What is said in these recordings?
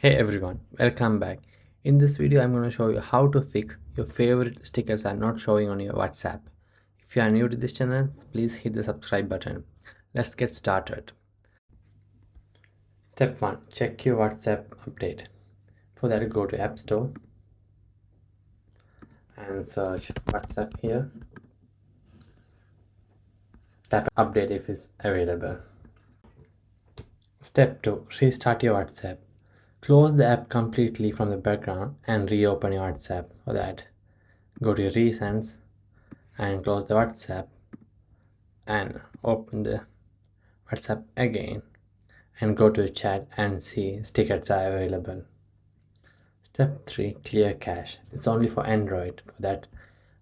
Hey everyone, welcome back. In this video, I'm going to show you how to fix your favorite stickers are not showing on your WhatsApp. If you are new to this channel, please hit the subscribe button. Let's get started. Step 1. Check your WhatsApp update. For that, go to App Store and search WhatsApp here. Tap update if it's available. Step 2. Restart your WhatsApp. Close the app completely from the background and reopen your WhatsApp. For that, go to Recents and close the WhatsApp and open the WhatsApp again and go to chat and see stickers are available. Step 3. Clear cache. It's only for Android. For that,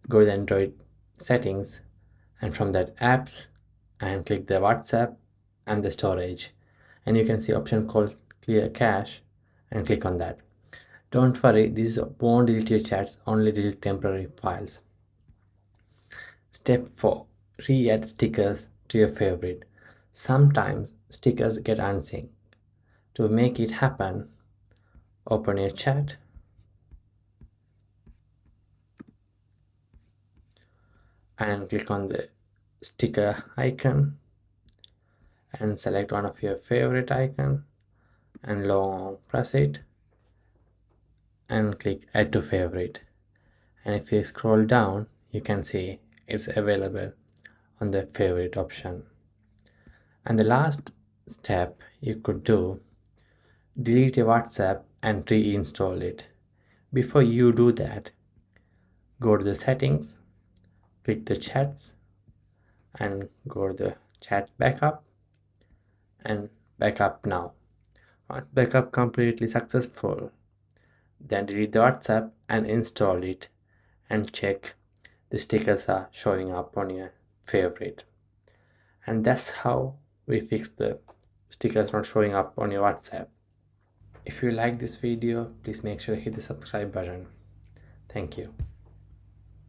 go to the Android settings and from that apps and click the WhatsApp and the storage, and you can see option called clear cache and click on that. Don't worry, this won't delete your chats, only delete temporary files. Step 4. Re-add stickers to your favorite. Sometimes stickers get unsynced. To make it happen, open your chat and click on the sticker icon and select one of your favorite icon and long press it and click add to favorite, and if you scroll down you can see it's available on the favorite option. And the last step you could do, delete your WhatsApp and reinstall it. Before you do that, go to the settings, click the chats and go to the chat backup and backup now. Once backup completely successful, then delete the WhatsApp and install it and check the stickers are showing up on your favorite. And that's how we fix the stickers not showing up on your WhatsApp. If you like this video, please make sure to hit the subscribe button. Thank you.